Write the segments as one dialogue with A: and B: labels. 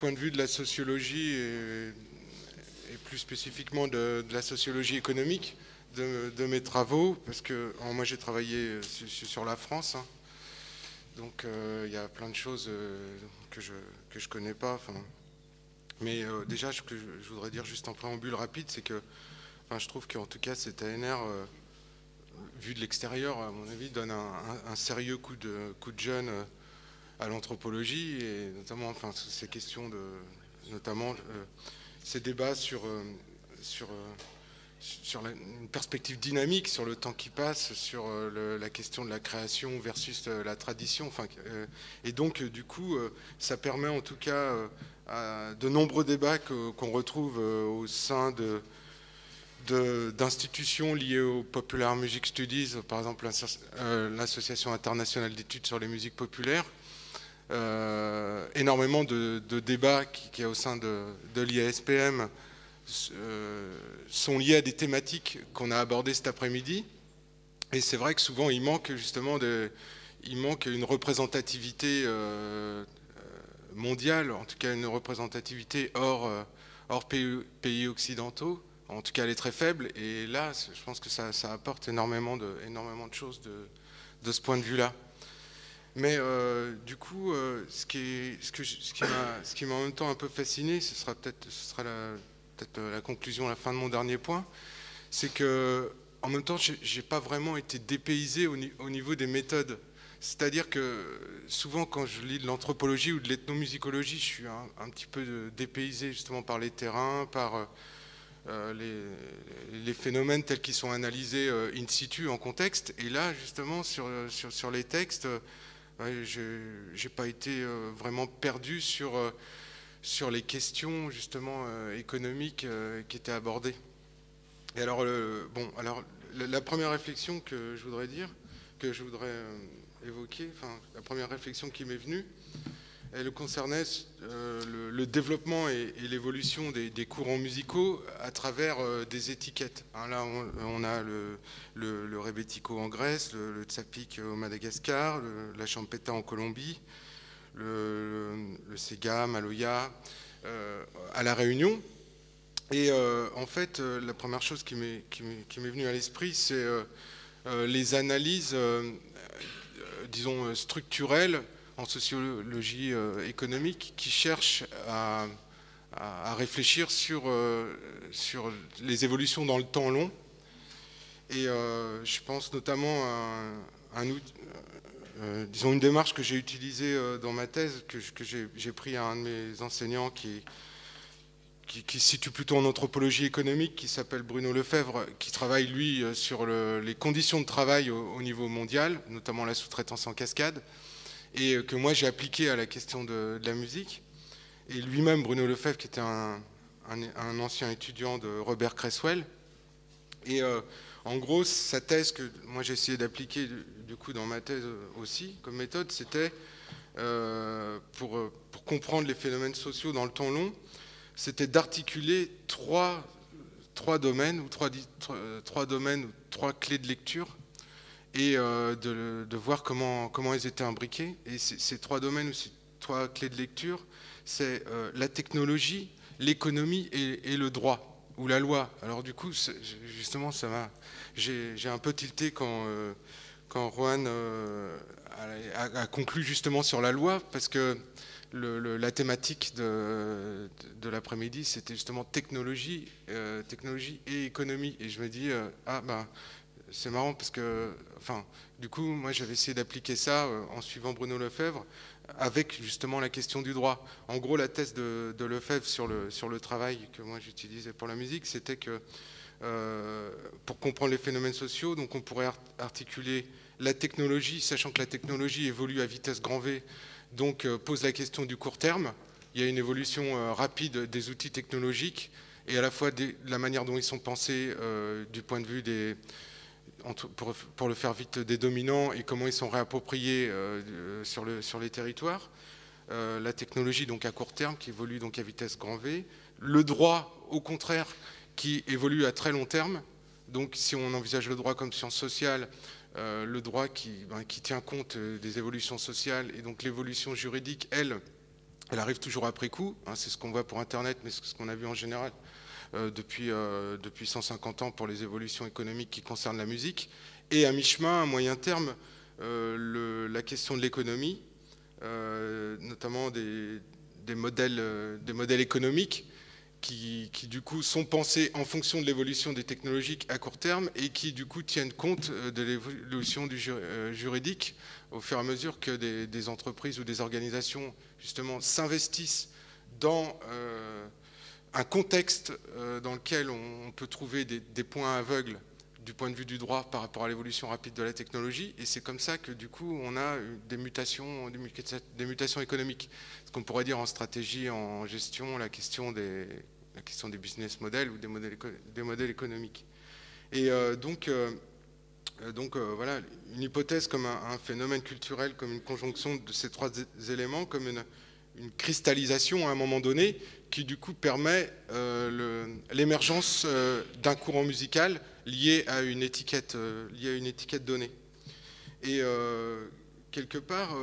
A: Point de vue de la sociologie et plus spécifiquement de la sociologie économique de mes travaux, parce que moi j'ai travaillé sur la France, hein, donc il y a plein de choses que je connais pas. Mais déjà, ce que je voudrais dire juste en préambule rapide, c'est que je trouve qu'en tout cas cet ANR, vu de l'extérieur, à mon avis, donne un sérieux coup de jeune à l'anthropologie, et notamment ces questions notamment ces débats sur une perspective dynamique sur le temps qui passe, sur la question de la création versus la tradition. Et donc, du coup, ça permet en tout cas de nombreux débats qu'on retrouve au sein d'institutions liées au Popular Music Studies, par exemple l'Association internationale d'études sur les musiques populaires. Énormément de débats qui est au sein de l'IASPM sont liés à des thématiques qu'on a abordées cet après-midi. Et c'est vrai que souvent il manque justement une représentativité mondiale, en tout cas une représentativité hors pays occidentaux. En tout cas, elle est très faible. Et là, je pense que ça apporte énormément de choses de ce point de vue-là. Mais du coup, ce qui m'a en même temps un peu fasciné, ce sera peut-être la conclusion à la fin de mon dernier point, c'est que en même temps, j'ai pas vraiment été dépaysé au niveau des méthodes. C'est-à-dire que souvent, quand je lis de l'anthropologie ou de l'ethnomusicologie, je suis un petit peu dépaysé justement par les terrains, par les phénomènes tels qu'ils sont analysés in situ, en contexte. Et là, justement, sur les textes, j'ai pas été vraiment perdu sur les questions justement économiques qui étaient abordées. Et alors, la première réflexion que je voudrais évoquer, la première réflexion qui m'est venue, elle concernait le développement et l'évolution des courants musicaux à travers des étiquettes. Là, on a le rebetiko en Grèce, le tsapik au Madagascar, la champeta en Colombie, le sega, maloya à La Réunion. Et en fait, la première chose qui m'est venue à l'esprit, c'est les analyses, disons, structurelles en sociologie économique qui cherchent à réfléchir sur les évolutions dans le temps long. Et je pense notamment à disons une démarche que j'ai utilisée dans ma thèse, que j'ai pris à un de mes enseignants qui se situe plutôt en anthropologie économique, qui s'appelle Bruno Lefebvre, qui travaille, lui, sur les conditions de travail au niveau mondial, notamment la sous-traitance en cascade, et que moi j'ai appliqué à la question de la musique. Et lui-même, Bruno Lefebvre, qui était un ancien étudiant de Robert Cresswell. Et en gros, sa thèse que moi j'ai essayé d'appliquer du coup dans ma thèse aussi, comme méthode, c'était pour comprendre les phénomènes sociaux dans le temps long, c'était d'articuler trois domaines, ou trois clés de lecture, et de voir comment elles étaient imbriquées. Et ces trois domaines ou ces trois clés de lecture, c'est la technologie, l'économie et le droit, ou la loi. Alors du coup, justement, j'ai un peu tilté quand Rohan a conclu justement sur la loi, parce que la thématique de l'après-midi, c'était justement technologie et économie. Et je me dis, c'est marrant parce que, du coup, moi j'avais essayé d'appliquer ça en suivant Bruno Lefebvre, avec justement la question du droit. En gros, la thèse de Lefebvre sur le travail que moi j'utilisais pour la musique, c'était que pour comprendre les phénomènes sociaux, donc on pourrait articuler la technologie, sachant que la technologie évolue à vitesse grand V, donc pose la question du court terme. Il y a une évolution rapide des outils technologiques, et à la fois de la manière dont ils sont pensés du point de vue pour le faire vite, des dominants, et comment ils sont réappropriés sur les territoires. La technologie donc à court terme qui évolue donc à vitesse grand V. Le droit, au contraire, qui évolue à très long terme. Donc si on envisage le droit comme science sociale, le droit qui tient compte des évolutions sociales, et donc l'évolution juridique, elle, Elle arrive toujours après coup, hein, c'est ce qu'on voit pour Internet, mais c'est ce qu'on a vu en général depuis 150 ans pour les évolutions économiques qui concernent la musique. Et à mi-chemin, à moyen terme, la question de l'économie, notamment des modèles économiques qui du coup sont pensés en fonction de l'évolution des technologies à court terme et qui du coup tiennent compte de l'évolution du juridique au fur et à mesure que des entreprises ou des organisations justement s'investissent dans un contexte dans lequel on peut trouver des points aveugles du point de vue du droit par rapport à l'évolution rapide de la technologie, et c'est comme ça que du coup on a des mutations économiques. Ce qu'on pourrait dire en stratégie, en gestion, la question des business models ou des modèles économiques. Et voilà, une hypothèse comme un phénomène culturel, comme une conjonction de ces trois éléments, comme une cristallisation à un moment donné, qui du coup permet l'émergence d'un courant musical lié à une étiquette donnée. Et quelque part,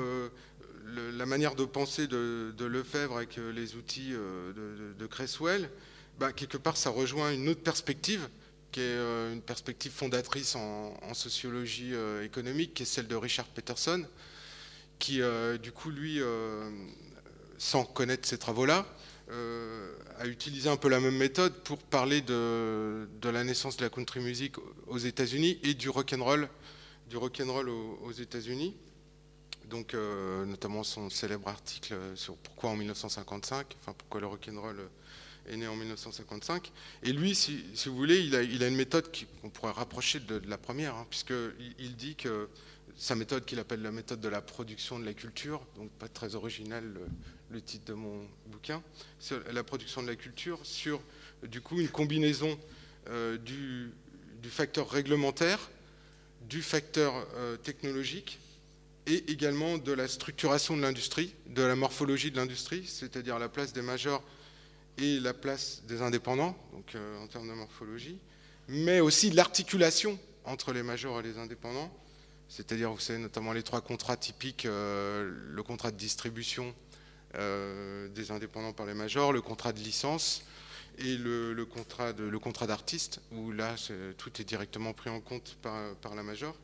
A: la manière de penser de Lefebvre avec les outils de Creswell, quelque part ça rejoint une autre perspective, qui est une perspective fondatrice en sociologie économique, qui est celle de Richard Peterson, qui du coup lui, sans connaître ces travaux-là, a utilisé un peu la même méthode pour parler de la naissance de la country music aux États-Unis et du rock'n'roll aux États-Unis. Donc, notamment son célèbre article sur pourquoi en 1955, enfin pourquoi le rock'n'roll est né en 1955. Et lui, si vous voulez, il a une méthode qu'on pourrait rapprocher de la première, hein, puisqu'il dit que sa méthode qu'il appelle la méthode de la production de la culture, donc pas très original le titre de mon bouquin, c'est la production de la culture sur du coup une combinaison du facteur réglementaire, du facteur technologique et également de la structuration de l'industrie, de la morphologie de l'industrie, c'est-à-dire la place des majors et la place des indépendants, donc en termes de morphologie, mais aussi l'articulation entre les majors et les indépendants, c'est-à-dire, vous savez, notamment les trois contrats typiques, le contrat de distribution des indépendants par les majors, le contrat de licence et le contrat d'artiste, où là, tout est directement pris en compte par la major.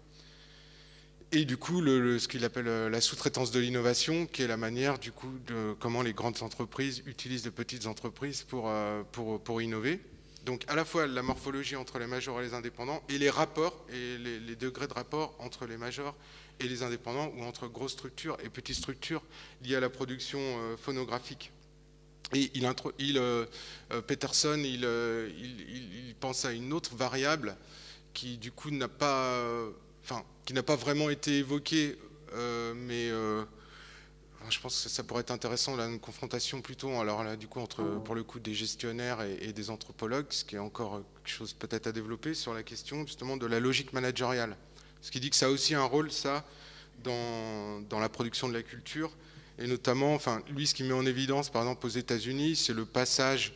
A: Et du coup, ce qu'il appelle la sous-traitance de l'innovation, qui est la manière, du coup, de comment les grandes entreprises utilisent les petites entreprises pour innover. Donc, à la fois la morphologie entre les majors et les indépendants, et les rapports, et les degrés de rapport entre les majors et les indépendants, ou entre grosses structures et petites structures liées à la production phonographique. Et Peterson, il pense à une autre variable qui, du coup, n'a pas vraiment été évoquée, mais je pense que ça pourrait être intéressant, là, une confrontation plutôt, alors là, du coup, pour le coup, des gestionnaires et des anthropologues, ce qui est encore quelque chose peut-être à développer, sur la question, justement, de la logique managériale. Ce qui dit que ça a aussi un rôle, ça, dans la production de la culture, et notamment, lui, ce qu'il met en évidence, par exemple, aux États-Unis, c'est le passage,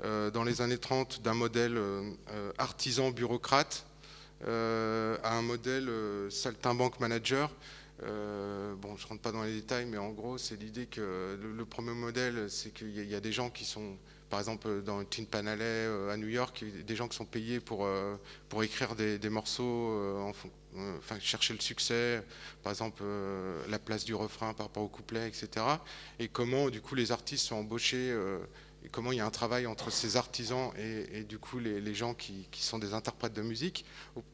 A: dans les années 30, d'un modèle artisan-bureaucrate à un modèle saltimbanque manager. Bon, je ne rentre pas dans les détails, mais en gros, c'est l'idée que le premier modèle, c'est qu'il y a des gens qui sont, par exemple, dans le Tin Pan Alley à New York, des gens qui sont payés pour écrire des morceaux, chercher le succès, par exemple, la place du refrain par rapport au couplet, etc. Et comment, du coup, les artistes sont embauchés, et comment il y a un travail entre ces artisans et du coup, les gens qui sont des interprètes de musique,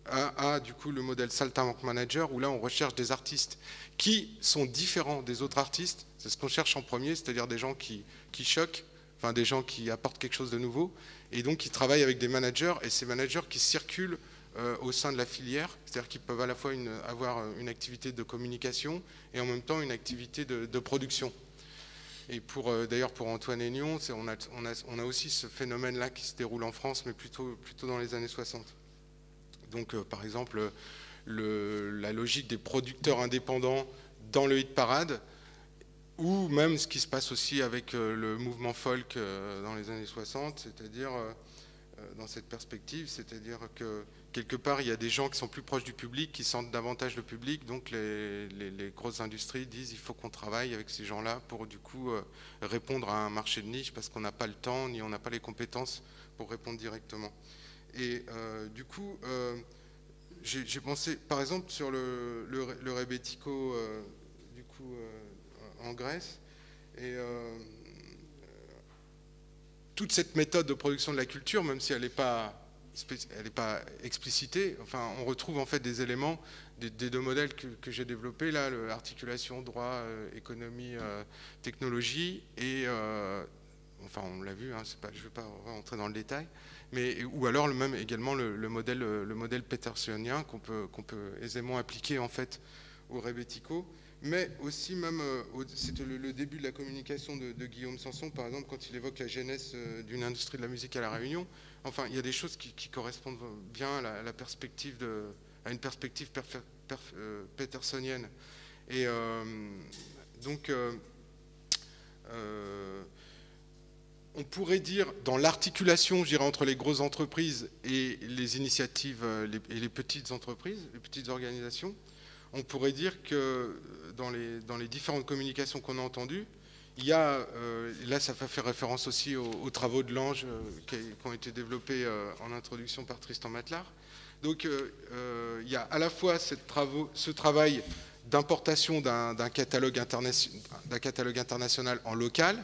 A: à du coup, le modèle saltimbanque manager, où là, on recherche des artistes qui sont différents des autres artistes. C'est ce qu'on cherche en premier, c'est-à-dire des gens qui choquent, des gens qui apportent quelque chose de nouveau, et donc qui travaillent avec des managers, et ces managers qui circulent au sein de la filière, c'est-à-dire qu'ils peuvent à la fois avoir une activité de communication et en même temps une activité de production. Et d'ailleurs pour Antoine Aignon, on a aussi ce phénomène-là qui se déroule en France, mais plutôt dans les années 60. Donc par exemple, la logique des producteurs indépendants dans le hit parade, ou même ce qui se passe aussi avec le mouvement folk dans les années 60, c'est-à-dire dans cette perspective, c'est-à-dire que quelque part, il y a des gens qui sont plus proches du public, qui sentent davantage le public, donc les grosses industries disent il faut qu'on travaille avec ces gens-là pour du coup répondre à un marché de niche parce qu'on n'a pas le temps, ni on n'a pas les compétences pour répondre directement. Et du coup, j'ai pensé, par exemple, sur le rebetiko du coup, en Grèce, et toute cette méthode de production de la culture, même si elle n'est pas explicitée, enfin, on retrouve en fait des éléments des deux modèles que j'ai développés, là, l'articulation droit, économie, technologie, et enfin, on l'a vu, hein, je ne vais pas rentrer dans le détail, mais, ou alors également le modèle petersonien qu'on peut aisément appliquer en fait au rebetiko, mais aussi même, c'était le début de la communication de Guillaume Sanson, par exemple, quand il évoque la genèse d'une industrie de la musique à La Réunion. Enfin, il y a des choses qui correspondent bien à la perspective à une perspective petersonienne. Et donc, on pourrait dire, dans l'articulation, je dirais, entre les grosses entreprises et les initiatives et les petites entreprises, les petites organisations, on pourrait dire que dans les différentes communications qu'on a entendues, il y a, là ça fait référence aussi aux travaux de Lange qui ont été développés en introduction par Tristan Matlard. Donc il y a à la fois ce travail d'importation d'un catalogue international en local,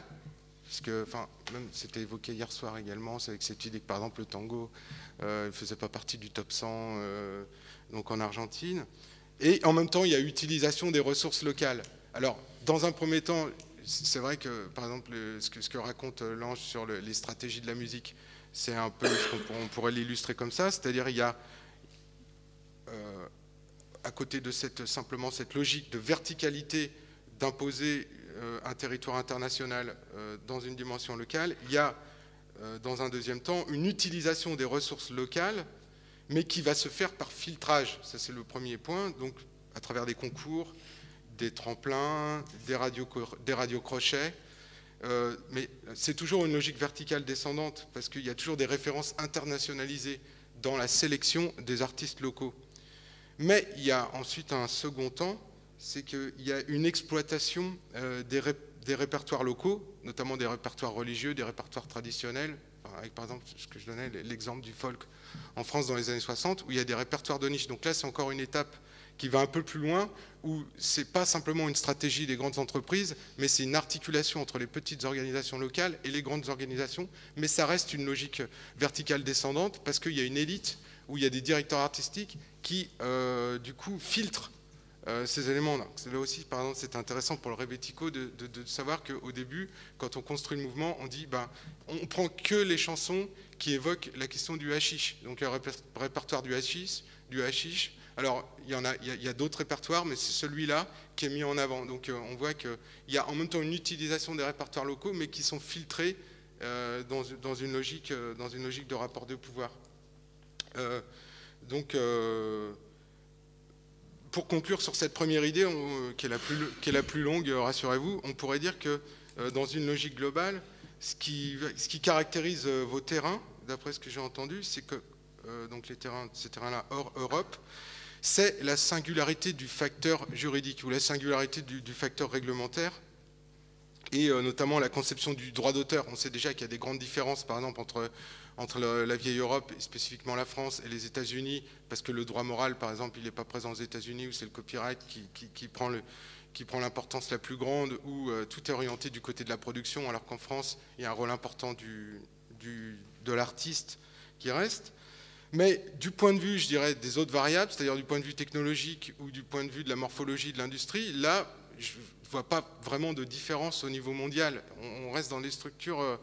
A: puisque, enfin, même c'était évoqué hier soir également, c'est avec cette idée que par exemple le tango ne faisait pas partie du top 100 donc en Argentine. Et en même temps, il y a utilisation des ressources locales. Alors, dans un premier temps, c'est vrai que, par exemple, ce que raconte Lange sur les stratégies de la musique, c'est un peu ce qu'on pourrait l'illustrer comme ça, c'est-à-dire il y a, à côté de simplement cette logique de verticalité d'imposer un territoire international dans une dimension locale, il y a, dans un deuxième temps, une utilisation des ressources locales mais qui va se faire par filtrage. Ça, c'est le premier point, donc à travers des concours, des tremplins, des radiocrochets. Mais c'est toujours une logique verticale descendante, parce qu'il y a toujours des références internationalisées dans la sélection des artistes locaux. Mais il y a ensuite un second temps, c'est qu'il y a une exploitation des répertoires locaux, notamment des répertoires religieux, des répertoires traditionnels, avec par exemple ce que je donnais, l'exemple du folk en France dans les années 60, où il y a des répertoires de niche. Donc là, c'est encore une étape qui va un peu plus loin, où c'est pas simplement une stratégie des grandes entreprises, mais c'est une articulation entre les petites organisations locales et les grandes organisations, mais ça reste une logique verticale descendante, parce qu'il y a une élite, où il y a des directeurs artistiques qui, du coup, filtrent ces éléments-là. Là aussi, par exemple, c'est intéressant pour le rebetiko de savoir qu'au début, quand on construit le mouvement, on dit on prend que les chansons qui évoquent la question du hashish. Donc le répertoire du hashish. Alors il y a d'autres répertoires, mais c'est celui-là qui est mis en avant. Donc on voit qu'il y a en même temps une utilisation des répertoires locaux, mais qui sont filtrés dans une logique de rapport de pouvoir. Pour conclure sur cette première idée, qui est la plus longue, rassurez-vous, on pourrait dire que dans une logique globale, ce qui caractérise vos terrains, d'après ce que j'ai entendu, c'est que donc ces terrains-là hors Europe, c'est la singularité du facteur juridique ou la singularité du facteur réglementaire, et notamment la conception du droit d'auteur. On sait déjà qu'il y a des grandes différences, par exemple, entre la vieille Europe, et spécifiquement la France, et les États-Unis, parce que le droit moral, par exemple, il n'est pas présent aux États-Unis, où c'est le copyright qui prend l'importance la plus grande, où tout est orienté du côté de la production, alors qu'en France, il y a un rôle important de l'artiste qui reste. Mais du point de vue, je dirais, des autres variables, c'est-à-dire du point de vue technologique ou du point de vue de la morphologie de l'industrie, là, je ne vois pas vraiment de différence au niveau mondial. On reste dans des structures,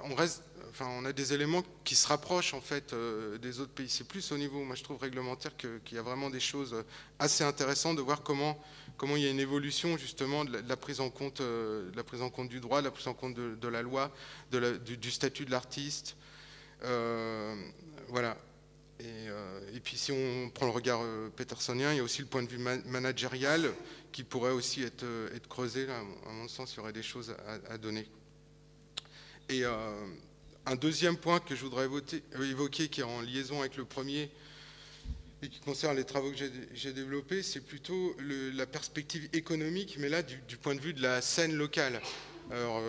A: on a des éléments qui se rapprochent en fait des autres pays. C'est plus au niveau, moi je trouve, réglementaire qu'il y a vraiment des choses assez intéressantes de voir comment il y a une évolution justement de la prise en compte, du droit, de la prise en compte de la loi, du statut de l'artiste. Voilà. Et puis si on prend le regard petersonien, il y a aussi le point de vue managérial qui pourrait aussi être creusé. Là, à mon sens, il y aurait des choses à donner. Et Un deuxième point que je voudrais évoquer, qui est en liaison avec le premier, et qui concerne les travaux que j'ai développés, c'est plutôt la perspective économique, mais là, du point de vue de la scène locale. Alors,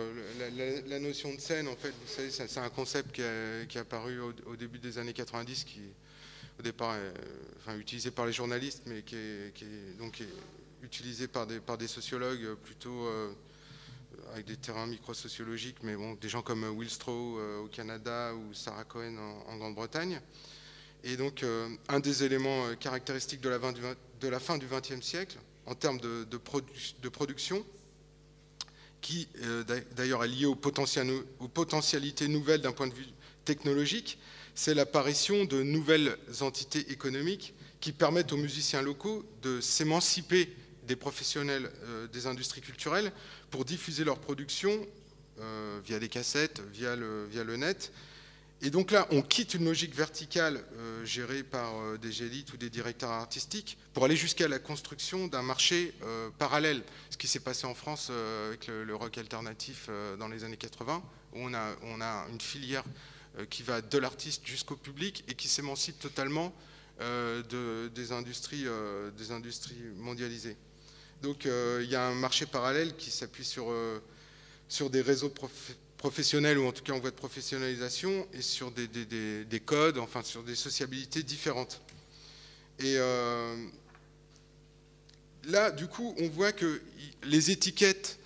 A: la notion de scène, en fait, vous savez, c'est un concept qui est apparu au début des années 90, qui, au départ, enfin, utilisé par les journalistes, mais qui est utilisé par des sociologues plutôt avec des terrains microsociologiques, mais bon, des gens comme Will Stroh au Canada ou Sarah Cohen en Grande-Bretagne. Et donc, un des éléments caractéristiques de la fin du XXe siècle, en termes de production, qui d'ailleurs est lié aux potentialités nouvelles d'un point de vue technologique, c'est l'apparition de nouvelles entités économiques qui permettent aux musiciens locaux de s'émanciper des professionnels des industries culturelles pour diffuser leur production via des cassettes, via le net. Et donc là, on quitte une logique verticale gérée par des élites ou des directeurs artistiques pour aller jusqu'à la construction d'un marché parallèle. Ce qui s'est passé en France avec le rock alternatif dans les années 80, où on a une filière qui va de l'artiste jusqu'au public et qui s'émancipe totalement des industries mondialisées. Donc il y a un marché parallèle qui s'appuie sur des réseaux professionnels, ou en tout cas en voie de professionnalisation, et sur des codes, enfin sur des sociabilités différentes. Et là, du coup, on voit que les étiquettes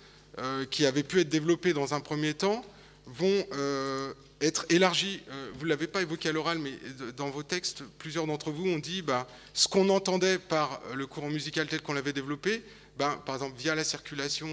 A: qui avaient pu être développées dans un premier temps vont être élargies. Vous ne l'avez pas évoqué à l'oral, mais dans vos textes, plusieurs d'entre vous ont dit ce qu'on entendait par le courant musical tel qu'on l'avait développé, par exemple via la circulation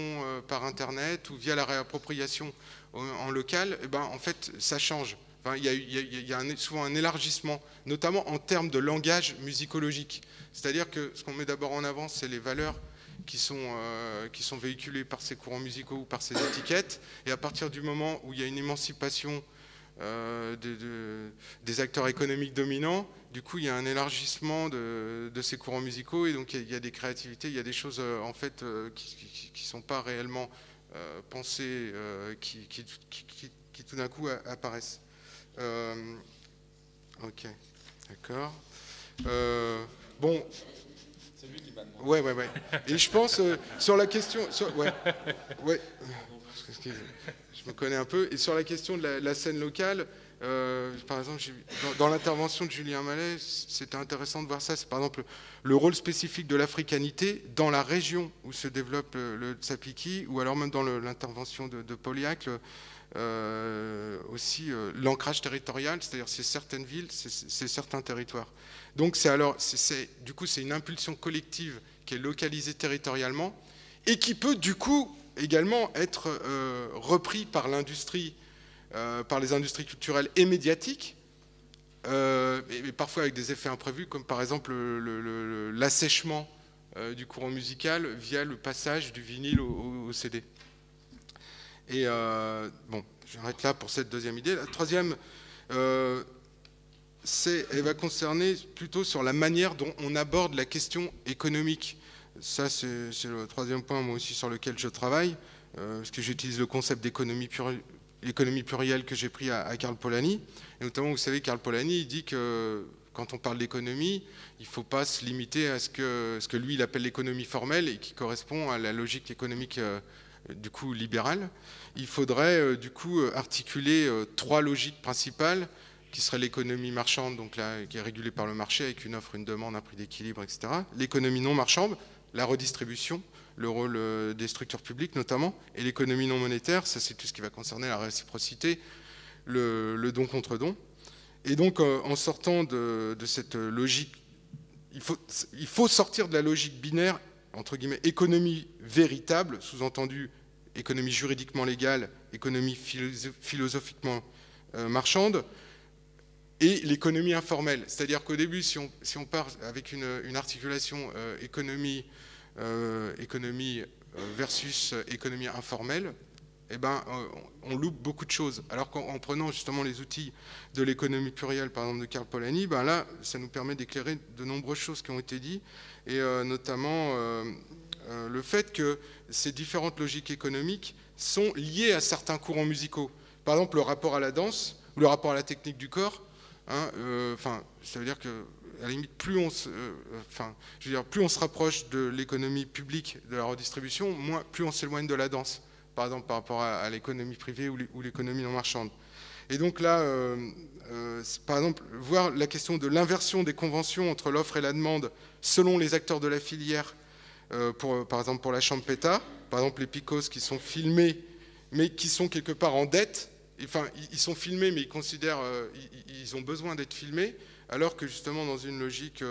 A: par Internet ou via la réappropriation en local, en fait, ça change. Enfin, il y a souvent un élargissement, notamment en termes de langage musicologique. C'est-à-dire que ce qu'on met d'abord en avant, c'est les valeurs qui sont véhiculées par ces courants musicaux ou par ces étiquettes. Et à partir du moment où il y a une émancipation des acteurs économiques dominants, du coup, il y a un élargissement de ces courants musicaux. Et donc, il y a des créativités, il y a des choses, en fait, qui ne sont pas réellement pensées, qui tout d'un coup apparaissent. Ok, d'accord. Bon.
B: C'est lui qui va demander.
A: Ouais. Et je pense sur la question, ouais. Je me connais un peu. Et sur la question de la scène locale, par exemple, dans l'intervention de Julien Mallet, c'était intéressant de voir ça. C'est par exemple le rôle spécifique de l'africanité dans la région où se développe le Tsapiki, ou alors même dans l'intervention de Pauliac, aussi l'ancrage territorial, c'est-à-dire c'est certaines villes, c'est certains territoires. Donc du coup, c'est une impulsion collective qui est localisée territorialement et qui peut du coup également être repris par l'industrie, par les industries culturelles et médiatiques, mais parfois avec des effets imprévus, comme par exemple l'assèchement du courant musical via le passage du vinyle au CD. Et bon, j'arrête là pour cette deuxième idée. La troisième, elle va concerner plutôt sur la manière dont on aborde la question économique. Ça, c'est le troisième point, moi aussi, sur lequel je travaille, parce que j'utilise le concept d'économie plurielle que j'ai pris à Karl Polanyi. Et notamment, vous savez, Karl Polanyi, il dit que quand on parle d'économie, il ne faut pas se limiter à ce que lui, il appelle l'économie formelle et qui correspond à la logique économique du coup libérale. Il faudrait du coup articuler trois logiques principales, qui serait l'économie marchande, donc là, qui est régulée par le marché avec une offre, une demande, un prix d'équilibre, etc. L'économie non marchande, la redistribution, le rôle des structures publiques notamment, et l'économie non monétaire, ça c'est tout ce qui va concerner la réciprocité, le don contre don. Et donc en sortant de cette logique, il faut sortir de la logique binaire, entre guillemets, économie véritable, sous-entendu économie juridiquement légale, économie philosophiquement marchande, et l'économie informelle. C'est-à-dire qu'au début, si on part avec une articulation économie versus économie informelle, eh ben, on loupe beaucoup de choses. Alors qu'en prenant justement les outils de l'économie plurielle, par exemple de Karl Polanyi, ben là, ça nous permet d'éclairer de nombreuses choses qui ont été dites, et notamment le fait que ces différentes logiques économiques sont liées à certains courants musicaux. par exemple, le rapport à la danse, ou le rapport à la technique du corps, hein, ça veut dire que, à la limite, plus on se rapproche de l'économie publique, de la redistribution, plus on s'éloigne de la danse, par exemple, par rapport à l'économie privée ou l'économie non marchande. Et donc là, par exemple, voir la question de l'inversion des conventions entre l'offre et la demande selon les acteurs de la filière, par exemple pour la champeta, par exemple les picos qui sont filmés, mais qui sont quelque part en dette. Enfin, ils sont filmés, mais ils considèrent, ils ont besoin d'être filmés, alors que justement dans une logique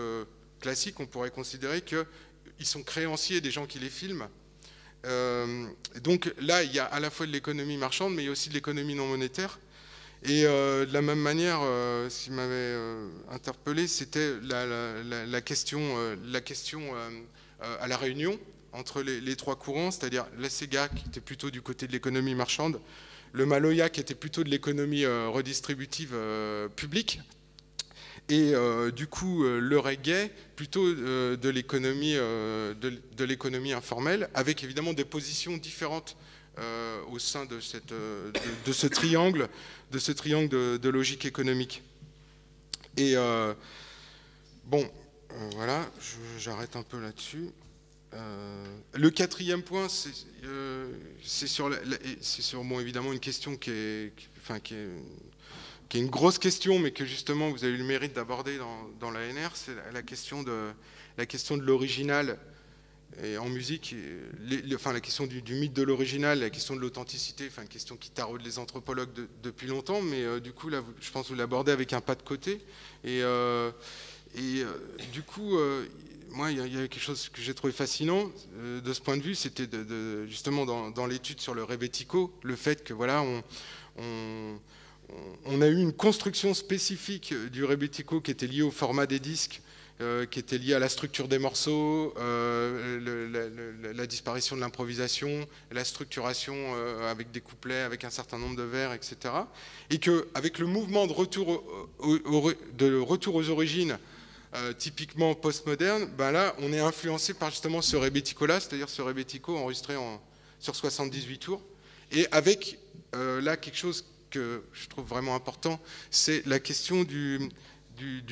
A: classique, on pourrait considérer qu'ils sont créanciers des gens qui les filment. Donc là, il y a à la fois de l'économie marchande, mais il y a aussi de l'économie non monétaire. Et de la même manière, ce qui m'avait interpellé, c'était la question à La Réunion, entre les trois courants, c'est-à-dire la SEGA qui était plutôt du côté de l'économie marchande, le Maloya qui était plutôt de l'économie redistributive publique, et du coup le reggae plutôt de l'économie informelle, avec évidemment des positions différentes au sein de ce triangle de logique économique. Et bon, voilà, j'arrête un peu là-dessus. Le quatrième point, c'est sur bon, évidemment une question qui est une grosse question, mais que justement vous avez eu le mérite d'aborder dans l'ANR, c'est la question de l'original et en musique, la question du mythe de l'original, la question de l'authenticité, une question qui taraude les anthropologues depuis longtemps, mais du coup là, je pense que vous l'abordez avec un pas de côté. Et du coup, moi, il y a quelque chose que j'ai trouvé fascinant de ce point de vue, c'était justement dans l'étude sur le rebetiko, le fait que voilà, on a eu une construction spécifique du rebetiko qui était liée au format des disques, qui était liée à la structure des morceaux, la disparition de l'improvisation, la structuration avec des couplets, avec un certain nombre de vers, etc. Et qu'avec le mouvement de retour aux origines, typiquement postmoderne, ben là, on est influencé par justement ce rebetiko-là, c'est-à-dire ce rebetiko enregistré sur 78 tours, et avec là quelque chose que je trouve vraiment important, c'est la question du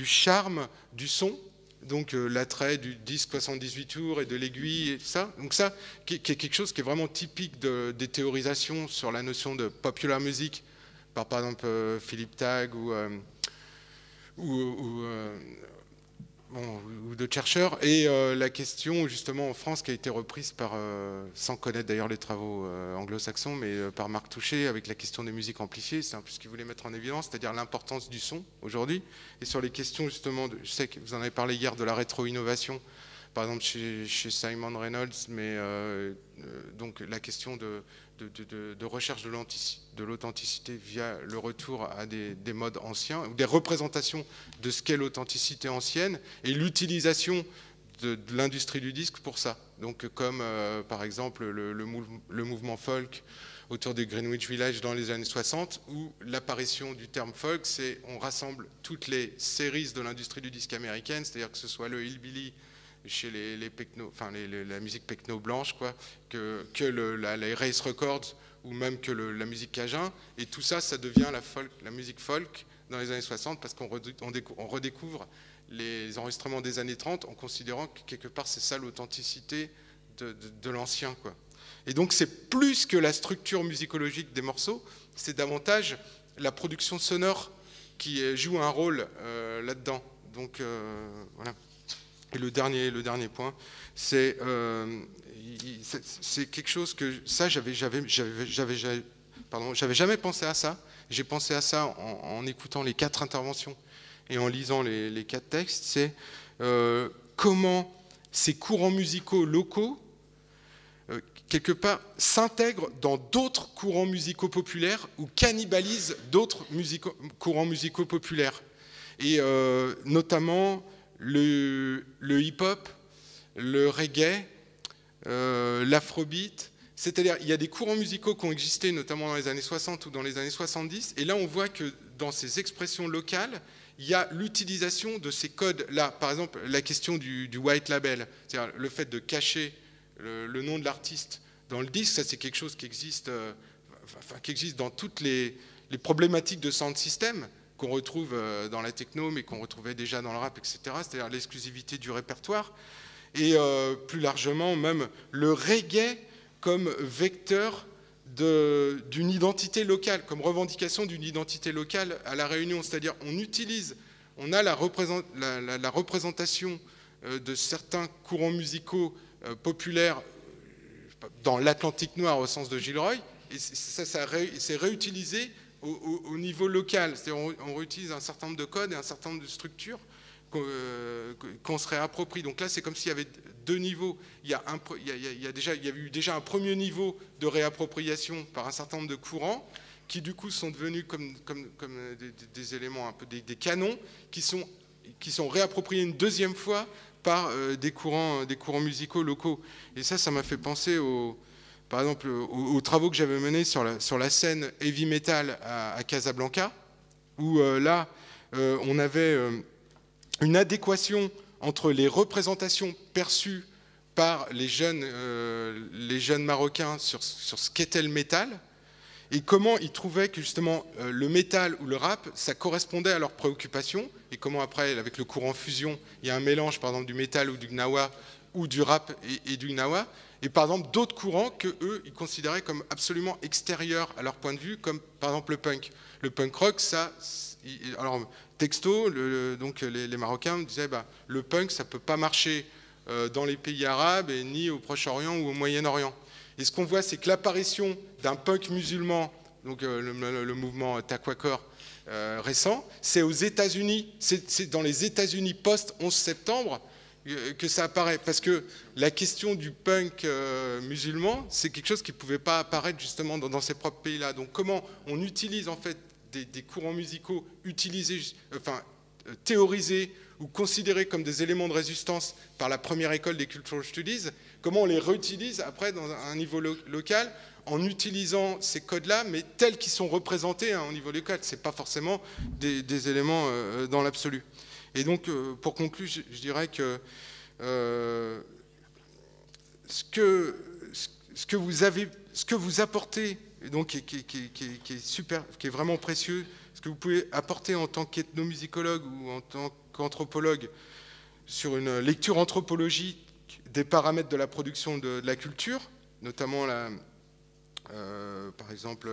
A: charme du son, donc l'attrait du disque 78 tours et de l'aiguille et tout ça. Donc ça, qui est quelque chose qui est vraiment typique des théorisations sur la notion de popular music, par exemple Philippe Tagg ou d'autres chercheurs, et la question justement en France qui a été reprise par, sans connaître d'ailleurs les travaux anglo-saxons, mais par Marc Touchet avec la question des musiques amplifiées, c'est un peu ce qu'il voulait mettre en évidence, c'est-à-dire l'importance du son aujourd'hui, et sur les questions justement, je sais que vous en avez parlé hier, de la rétro-innovation, par exemple chez Simon Reynolds, mais donc la question de recherche de l'authenticité via le retour à des modes anciens, ou des représentations de ce qu'est l'authenticité ancienne, et l'utilisation de l'industrie du disque pour ça. Donc comme par exemple le mouvement folk autour du Greenwich Village dans les années 60, où l'apparition du terme folk, c'est on rassemble toutes les séries de l'industrie du disque américaine, c'est-à-dire que ce soit le hillbilly, chez la musique pecno blanche, quoi, que les Race Records, ou même que la musique cajun, et tout ça, ça devient la musique folk dans les années 60, parce qu'on redécouvre les enregistrements des années 30 en considérant que quelque part c'est ça l'authenticité de l'ancien, quoi. Et donc c'est plus que la structure musicologique des morceaux, c'est davantage la production sonore qui joue un rôle là-dedans. Donc voilà. Et le dernier point, c'est quelque chose que ça, j'avais jamais pensé à ça. J'ai pensé à ça en écoutant les 4 interventions et en lisant les 4 textes. C'est comment ces courants musicaux locaux, quelque part, s'intègrent dans d'autres courants musicaux populaires ou cannibalisent d'autres courants musicaux populaires. Et notamment le hip-hop, le reggae, l'afrobeat. C'est-à-dire il y a des courants musicaux qui ont existé notamment dans les années 60 ou dans les années 70, et là on voit que dans ces expressions locales, il y a l'utilisation de ces codes-là. Par exemple, la question du white label, c'est-à-dire le fait de cacher le nom de l'artiste dans le disque, ça c'est quelque chose qui existe dans toutes les les problématiques de sound system qu'on retrouve dans la techno, mais qu'on retrouvait déjà dans le rap, etc., c'est-à-dire l'exclusivité du répertoire, et plus largement même le reggae comme vecteur d'une identité locale, comme revendication d'une identité locale à La Réunion, c'est-à-dire on a la représentation de certains courants musicaux populaires dans l'Atlantique noir au sens de Gilles Roy, et c'est réutilisé au niveau local, c'est-à-dire on réutilise un certain nombre de codes et un certain nombre de structures qu'on se réapproprie. Donc là, c'est comme s'il y avait deux niveaux. Il y a eu déjà un premier niveau de réappropriation par un certain nombre de courants qui, du coup, sont devenus comme des éléments, un peu des canons, qui sont réappropriés une deuxième fois par des courants musicaux locaux. Et ça m'a fait penser, par exemple, aux travaux que j'avais menés sur la scène heavy metal à Casablanca, où là, on avait une adéquation entre les représentations perçues par les jeunes Marocains sur ce qu'était le métal, et comment ils trouvaient que justement le métal ou le rap, ça correspondait à leurs préoccupations, et comment après, avec le courant fusion, il y a un mélange par exemple du métal ou du gnawa, ou du rap et du gnawa, et par exemple d'autres courants que eux ils considéraient comme absolument extérieurs à leur point de vue, comme par exemple le punk. Le punk rock, ça, alors texto, donc les Marocains me disaient le punk ça peut pas marcher dans les pays arabes et ni au Proche-Orient ou au Moyen-Orient. Et ce qu'on voit, c'est que l'apparition d'un punk musulman, donc le mouvement Takwakor récent, c'est aux États-Unis, c'est dans les États-Unis post-11 septembre que ça apparaît, parce que la question du punk musulman, c'est quelque chose qui ne pouvait pas apparaître justement dans ces propres pays-là. Donc comment on utilise en fait des courants musicaux théorisés ou considérés comme des éléments de résistance par la première école des Cultural Studies, comment on les réutilise après dans un niveau local en utilisant ces codes-là, mais tels qu'ils sont représentés au niveau local. Ce n'est pas forcément des éléments dans l'absolu. Et donc, pour conclure, je dirais que ce que vous apportez, et donc qui est super, qui est vraiment précieux, ce que vous pouvez apporter en tant qu'ethnomusicologue ou en tant qu'anthropologue sur une lecture anthropologique des paramètres de la production de la culture, notamment par exemple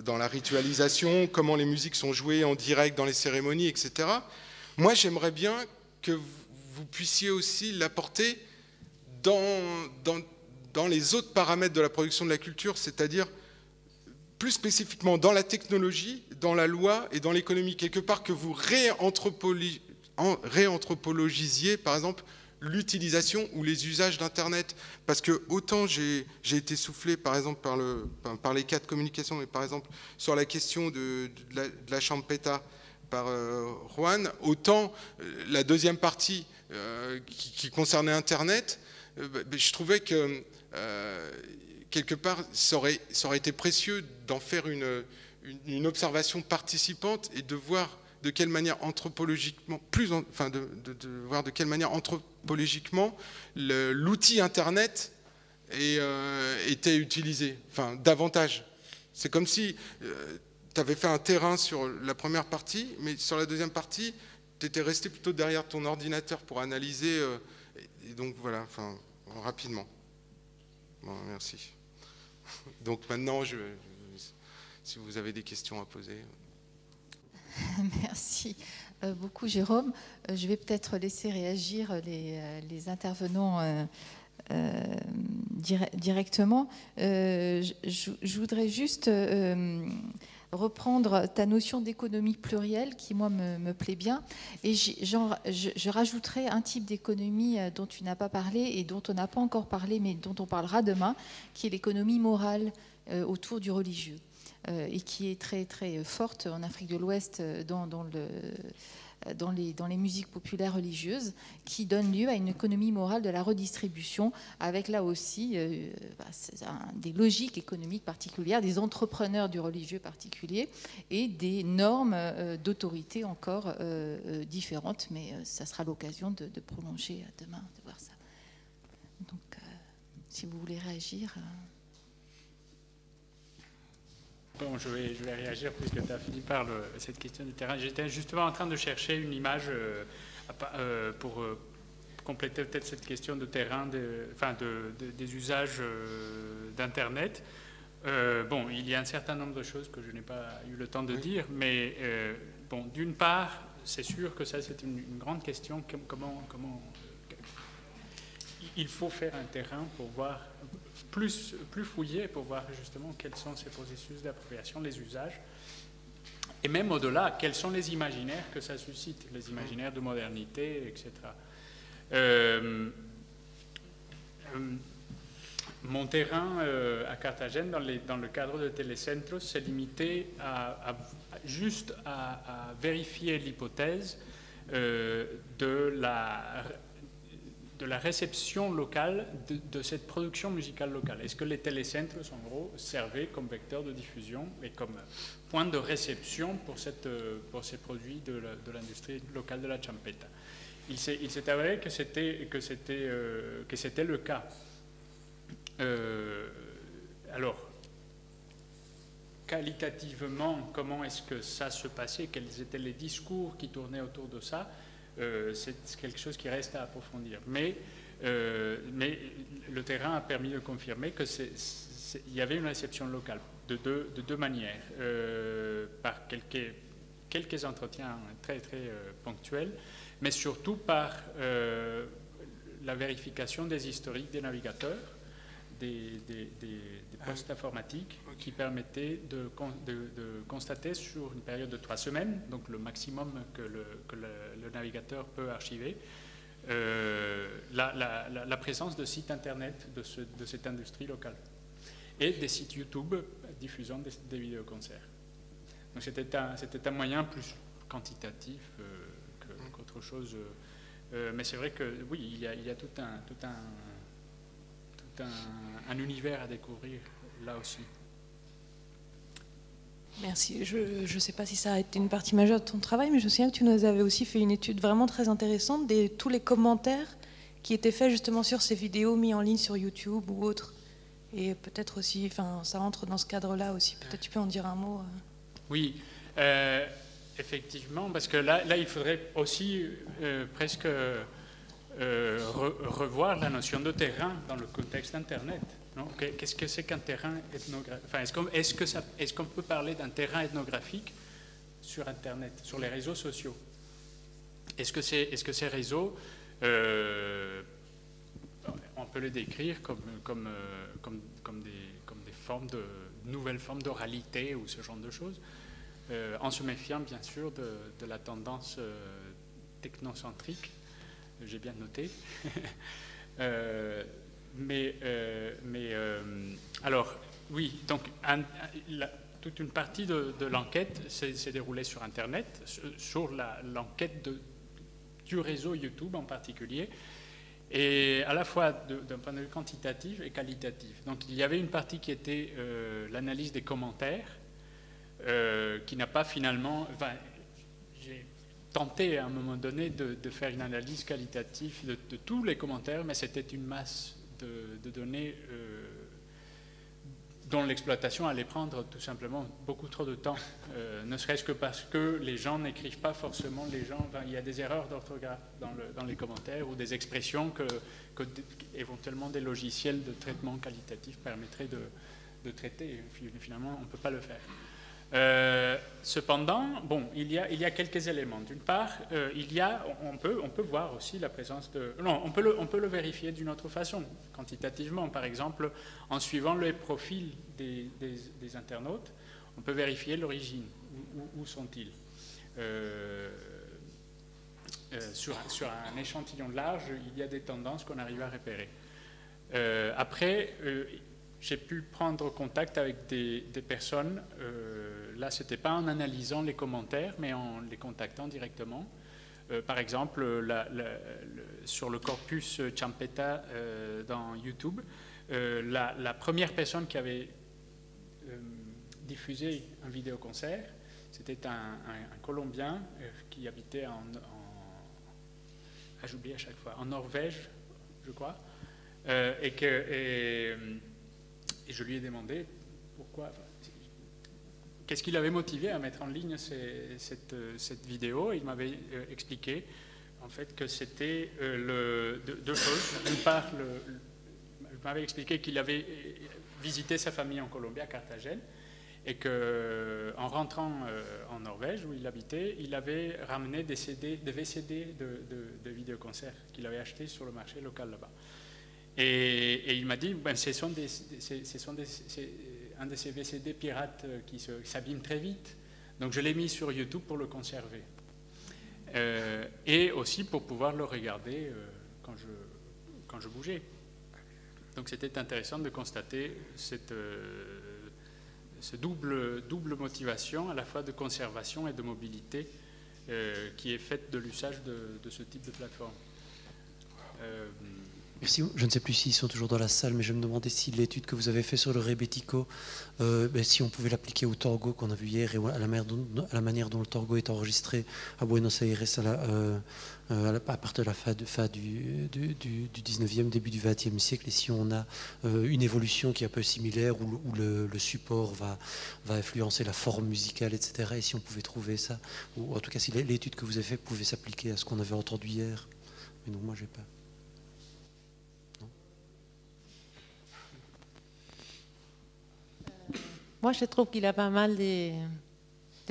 A: dans la ritualisation, comment les musiques sont jouées en direct dans les cérémonies, etc. Moi, j'aimerais bien que vous puissiez aussi l'apporter dans les autres paramètres de la production de la culture, c'est-à-dire plus spécifiquement dans la technologie, dans la loi et dans l'économie. Quelque part que vous réanthropologisiez, par exemple, l'utilisation ou les usages d'Internet. Parce que autant j'ai été soufflé, par exemple, par les cas de communication, mais par exemple, sur la question de la champeta, par Juan, autant la deuxième partie qui concernait Internet, je trouvais que quelque part ça aurait été précieux d'en faire une observation participante et de voir de quelle manière anthropologiquement, de voir de quelle manière anthropologiquement l'outil Internet était utilisé, davantage. C'est comme si tu avais fait un terrain sur la première partie, mais sur la deuxième partie, tu étais resté plutôt derrière ton ordinateur pour analyser. Et donc voilà, rapidement. Bon, merci. Donc maintenant, si vous avez des questions à poser.
C: Merci beaucoup, Jérôme. Je vais peut-être laisser réagir les intervenants directement. Je voudrais juste reprendre ta notion d'économie plurielle qui, moi, me plaît bien. Et je rajouterai un type d'économie dont tu n'as pas parlé et dont on n'a pas encore parlé, mais dont on parlera demain, qui est l'économie morale autour du religieux. Et qui est très, très forte en Afrique de l'Ouest dans les musiques populaires religieuses, qui donne lieu à une économie morale de la redistribution, avec là aussi des logiques économiques particulières, des entrepreneurs du religieux particulier et des normes d'autorité encore différentes, mais ça sera l'occasion de prolonger demain, de voir ça. Donc, si vous voulez réagir...
D: Bon, je vais réagir puisque tu as fini par cette question du terrain. J'étais justement en train de chercher une image pour compléter peut-être cette question de terrain, des usages d'Internet. Bon, il y a un certain nombre de choses que je n'ai pas eu le temps de dire, mais bon, d'une part, c'est sûr que ça c'est une grande question. Comment il faut faire un terrain pour voir plus fouiller pour voir justement quels sont ces processus d'appropriation, les usages, et même au-delà, quels sont les imaginaires que ça suscite, les imaginaires de modernité, etc. Mon terrain à Carthagène, dans le cadre de Telecentros, s'est limité juste à vérifier l'hypothèse de la réception locale de cette production musicale locale. Est-ce que les télécentres, en gros, servaient comme vecteur de diffusion et comme point de réception pour ces produits de l'industrie locale de la champeta? Il s'est avéré que c'était le cas. Alors, qualitativement, comment est-ce que ça se passait? Quels étaient les discours qui tournaient autour de ça? C'est quelque chose qui reste à approfondir. Mais le terrain a permis de confirmer qu'il y avait une réception locale de deux manières. Par quelques entretiens très, très ponctuels, mais surtout par la vérification des historiques des navigateurs, des postes informatiques qui permettaient de constater sur une période de 3 semaines, donc le maximum que le navigateur peut archiver, la présence de sites internet de cette industrie locale et des sites YouTube diffusant des vidéoconcerts. Donc c'était un moyen plus quantitatif qu'autre chose, mais c'est vrai que oui, il y a tout un univers à découvrir là aussi.
E: Merci. Je ne sais pas si ça a été une partie majeure de ton travail, mais je me souviens que tu nous avais aussi fait une étude vraiment très intéressante de tous les commentaires qui étaient faits justement sur ces vidéos mises en ligne sur YouTube ou autres. Et peut-être aussi, ça rentre dans ce cadre-là aussi. Peut-être tu peux en dire un mot.
D: Oui, effectivement, parce que là il faudrait aussi presque revoir la notion de terrain dans le contexte Internet. Qu'est-ce que c'est qu'un terrain ethnographique? Est-ce qu'on peut parler d'un terrain ethnographique sur Internet, sur les réseaux sociaux? Est-ce que ces réseaux, on peut les décrire comme des formes nouvelles formes d'oralité ou ce genre de choses, en se méfiant bien sûr de la tendance technocentrique, j'ai bien noté. Alors, oui, donc toute une partie de l'enquête s'est déroulée sur Internet, sur l'enquête du réseau YouTube en particulier, et à la fois d'un point de vue quantitatif et qualitatif. Donc il y avait une partie qui était l'analyse des commentaires, qui n'a pas finalement... j'ai tenté à un moment donné de faire une analyse qualitative de tous les commentaires, mais c'était une masse de données dont l'exploitation allait prendre tout simplement beaucoup trop de temps, ne serait-ce que parce que les gens n'écrivent pas forcément, il y a des erreurs d'orthographe dans les commentaires ou des expressions que éventuellement des logiciels de traitement qualitatif permettraient de traiter, et finalement on ne peut pas le faire. Cependant, bon, il y a quelques éléments. D'une part, on peut voir aussi la présence de... Non, on peut le vérifier d'une autre façon, quantitativement. Par exemple, en suivant les profils des internautes, on peut vérifier l'origine. Où sont-ils? Sur un échantillon large, il y a des tendances qu'on arrive à repérer. Après... j'ai pu prendre contact avec des personnes, là ce n'était pas en analysant les commentaires, mais en les contactant directement. Par exemple, sur le corpus Champeta dans YouTube, la première personne qui avait diffusé un vidéoconcert, c'était un Colombien qui habitait j'oublie à chaque fois, en Norvège, je crois, et je lui ai demandé pourquoi, qu'est-ce qui l'avait motivé à mettre en ligne cette vidéo? Il m'avait expliqué en fait que c'était deux choses. D'une part, il m'avait expliqué qu'il avait visité sa famille en Colombie, à Carthagène, et qu'en rentrant en Norvège, où il habitait, il avait ramené des VCD de vidéoconcerts qu'il avait achetés sur le marché local là-bas. Et il m'a dit, ben, ce sont un de ces VCD pirates qui s'abîme très vite, donc je l'ai mis sur YouTube pour le conserver. Et aussi pour pouvoir le regarder quand je bougeais. Donc c'était intéressant de constater cette double motivation, à la fois de conservation et de mobilité, qui est faite de l'usage de ce type de plateforme.
F: Merci. Je ne sais plus s'ils sont toujours dans la salle, mais je me demandais si l'étude que vous avez faite sur le rebetiko, si on pouvait l'appliquer au torgo qu'on a vu hier et à la manière dont le torgo est enregistré à Buenos Aires à partir de la fin du 19e, début du 20e siècle, et si on a une évolution qui est un peu similaire, où le support va influencer la forme musicale, etc. Et si on pouvait trouver ça, ou en tout cas si l'étude que vous avez faite pouvait s'appliquer à ce qu'on avait entendu hier. Mais non, moi j'ai pas.
G: Moi, je trouve qu'il y a pas mal de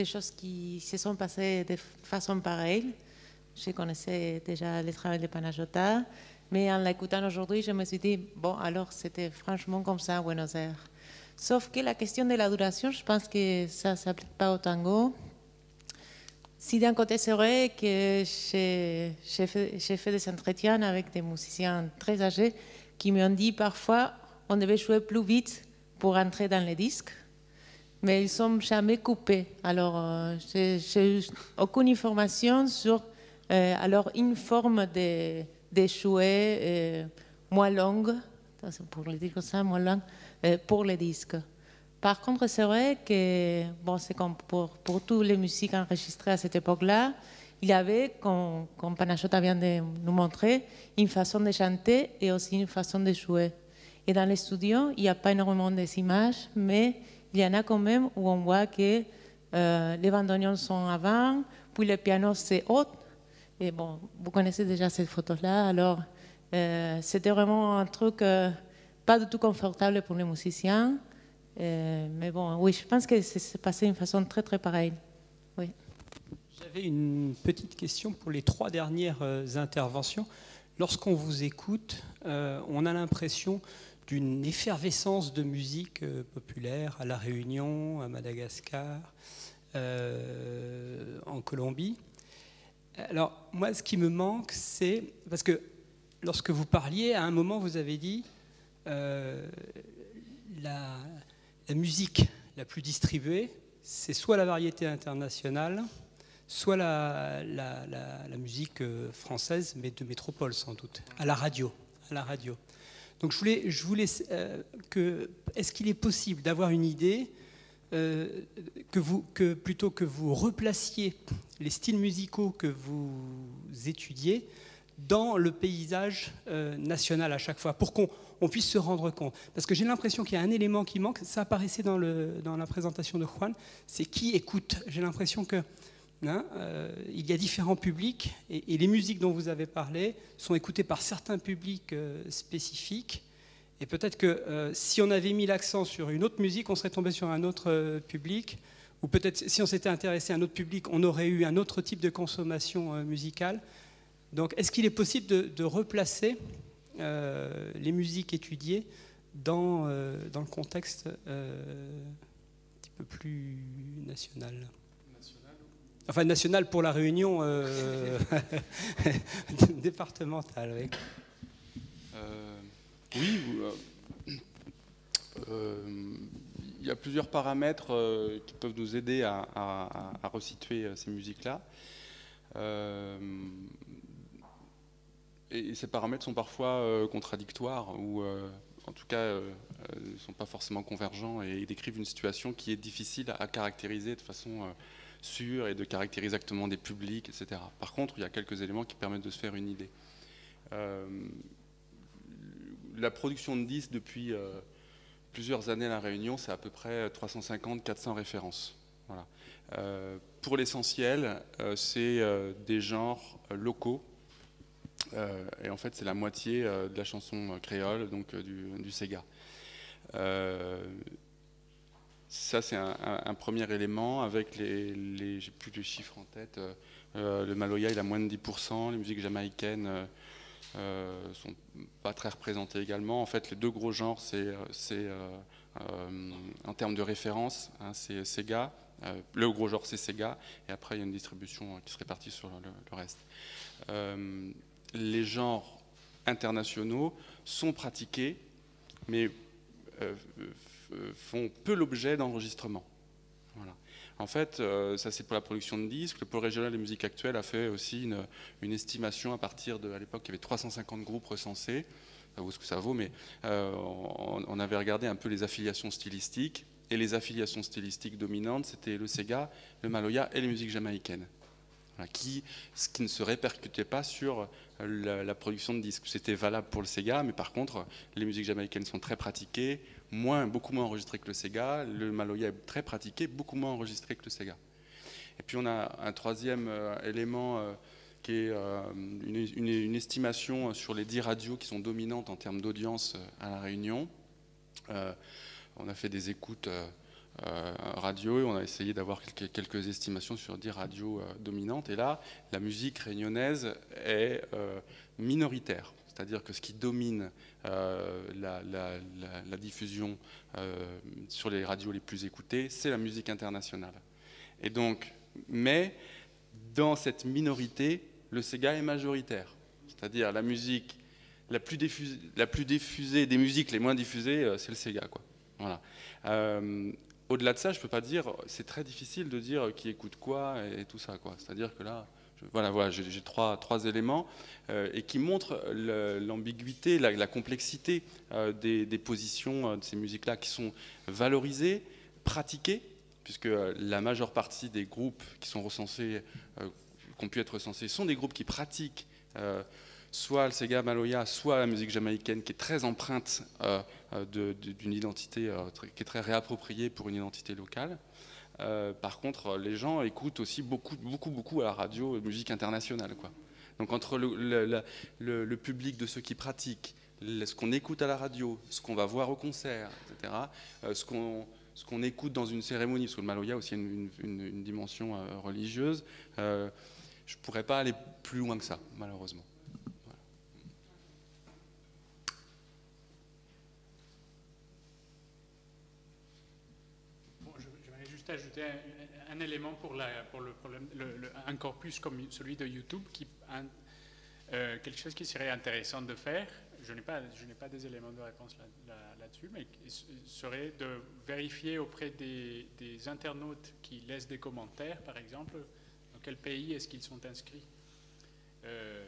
G: choses qui se sont passées de façon pareille. Je connaissais déjà le travail de Panayota, mais en l'écoutant aujourd'hui, je me suis dit, bon, alors c'était franchement comme ça à Buenos Aires. Sauf que la question de la duration, je pense que ça ne s'applique pas au tango. Si d'un côté, c'est vrai que j'ai fait des entretiens avec des musiciens très âgés qui m'ont dit parfois on devait jouer plus vite pour entrer dans les disques. Mais ils ne sont jamais coupés. Alors, j'ai aucune information sur alors une forme de jouer moins longue, pour le dire comme ça, moins longue, pour les disques. Par contre, c'est vrai que, bon, c'est comme pour toutes les musiques enregistrées à cette époque-là, il y avait, comme Panayota vient de nous montrer, une façon de chanter et aussi une façon de jouer. Et dans les studios, il n'y a pas énormément d'images, mais il y en a quand même où on voit que les bandoneons sont avant, puis le piano c'est haut. Et bon, vous connaissez déjà cette photo-là, alors c'était vraiment un truc pas du tout confortable pour les musiciens. Mais bon, oui, je pense que c'est passé d'une façon très très pareille. Oui.
H: J'avais une petite question pour les 3 dernières interventions. Lorsqu'on vous écoute, on a l'impression d'une effervescence de musique populaire à La Réunion, à Madagascar, en Colombie. Alors, moi, ce qui me manque, c'est... Parce que lorsque vous parliez, à un moment, vous avez dit la musique la plus distribuée, c'est soit la variété internationale, soit la musique française, mais de métropole, sans doute, à la radio. Donc je voulais est-ce qu'il est possible d'avoir une idée plutôt que vous replaciez les styles musicaux que vous étudiez dans le paysage national à chaque fois, pour qu'on puisse se rendre compte. Parce que j'ai l'impression qu'il y a un élément qui manque, ça apparaissait dans la présentation de Juan, c'est qui écoute. J'ai l'impression que il y a différents publics et les musiques dont vous avez parlé sont écoutées par certains publics spécifiques. Et peut-être que si on avait mis l'accent sur une autre musique, on serait tombé sur un autre public. Ou peut-être si on s'était intéressé à un autre public, on aurait eu un autre type de consommation musicale. Donc est-ce qu'il est possible de replacer les musiques étudiées dans le contexte un petit peu plus national ? Enfin, national pour la Réunion départementale, oui.
B: Oui, il y a plusieurs paramètres qui peuvent nous aider à resituer ces musiques-là. Et ces paramètres sont parfois contradictoires ou en tout cas ne sont pas forcément convergents et décrivent une situation qui est difficile à caractériser de façon sûre et de caractériser exactement des publics, etc. Par contre, il y a quelques éléments qui permettent de se faire une idée. La production de disques depuis plusieurs années à La Réunion, c'est à peu près 350-400 références. Voilà. Pour l'essentiel, c'est des genres locaux. Et en fait, c'est la moitié de la chanson créole, donc du Sega. Ça, c'est un premier élément. Avec j'ai plus de chiffres en tête. Le Maloya, il a moins de 10%. Les musiques jamaïcaines sont pas très représentées également. En fait, les deux gros genres, c'est en termes de référence, hein, c'est Sega. Le gros genre, c'est Sega. Et après, il y a une distribution qui se répartit sur le reste. Les genres internationaux sont pratiqués, mais font peu l'objet d'enregistrement. Voilà. En fait, ça c'est pour la production de disques. Le pôle régional des musiques actuelles a fait aussi une estimation à partir de, à l'époque, il y avait 350 groupes recensés. Ça vaut ce que ça vaut, mais on avait regardé un peu les affiliations stylistiques. Et les affiliations stylistiques dominantes, c'était le Sega, le Maloya et les musiques jamaïcaines. Voilà, ce qui ne se répercutait pas sur la production de disques. C'était valable pour le Sega, mais par contre, les musiques jamaïcaines sont très pratiquées, beaucoup moins enregistrées que le Sega. Le Maloya est très pratiqué, beaucoup moins enregistré que le Sega. Et puis on a un troisième élément qui est une estimation sur les 10 radios qui sont dominantes en termes d'audience à La Réunion. On a fait des écoutes radio et on a essayé d'avoir quelques estimations sur 10 radios dominantes. Et là, la musique réunionnaise est minoritaire. C'est-à-dire que ce qui domine la diffusion sur les radios les plus écoutées, c'est la musique internationale. Et donc, mais dans cette minorité, le Sega est majoritaire. C'est-à-dire la musique la plus diffusée des musiques les moins diffusées, c'est le Sega, quoi. Voilà. Au-delà de ça, je peux pas dire, c'est très difficile de dire qui écoute quoi et tout ça, quoi. C'est-à-dire que là, voilà, j'ai trois éléments et qui montrent l'ambiguïté, la complexité des positions de ces musiques-là qui sont valorisées, pratiquées, puisque la majeure partie des groupes qui sont recensés, qui ont pu être recensés, sont des groupes qui pratiquent soit le Sega Maloya, soit la musique jamaïcaine, qui est très empreinte d'une identité qui est très réappropriée pour une identité locale. Par contre, les gens écoutent aussi beaucoup à la radio musique internationale, quoi. Donc entre le public de ceux qui pratiquent, ce qu'on écoute à la radio, ce qu'on va voir au concert, etc., ce qu'on écoute dans une cérémonie, parce que le Maloya a aussi une dimension religieuse, je ne pourrais pas aller plus loin que ça, malheureusement.
D: Ajouter un élément pour le problème, un corpus comme celui de YouTube, quelque chose qui serait intéressant de faire. Je n'ai pas des éléments de réponse là-dessus, mais serait de vérifier auprès des internautes qui laissent des commentaires, par exemple, dans quel pays est-ce qu'ils sont inscrits.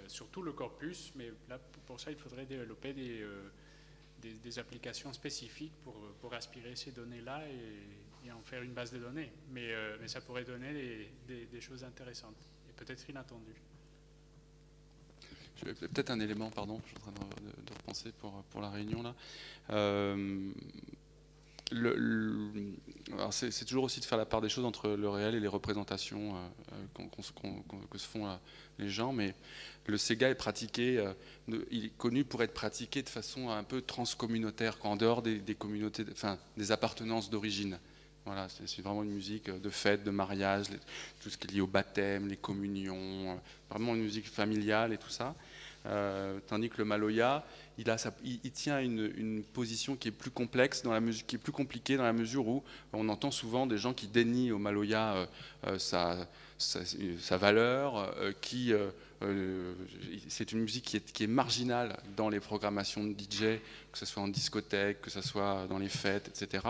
D: Surtout le corpus, mais là, pour ça, il faudrait développer des applications spécifiques pour aspirer ces données-là et en faire une base de données. Mais ça pourrait donner des choses intéressantes et peut-être inattendues.
B: Peut-être un élément, pardon, je suis en train de repenser pour la réunion là. C'est toujours aussi de faire la part des choses entre le réel et les représentations que se font les gens, mais le Sega est pratiqué, il est connu pour être pratiqué de façon un peu transcommunautaire, en dehors des communautés, enfin des appartenances d'origine. Voilà, c'est vraiment une musique de fête, de mariage, tout ce qui est lié au baptême, les communions, vraiment une musique familiale et tout ça. Tandis que le Maloya, il tient une position qui est plus complexe, qui est plus compliquée dans la mesure où on entend souvent des gens qui dénient au Maloya sa valeur, c'est une musique qui est marginale dans les programmations de DJ, que ce soit en discothèque, que ce soit dans les fêtes, etc.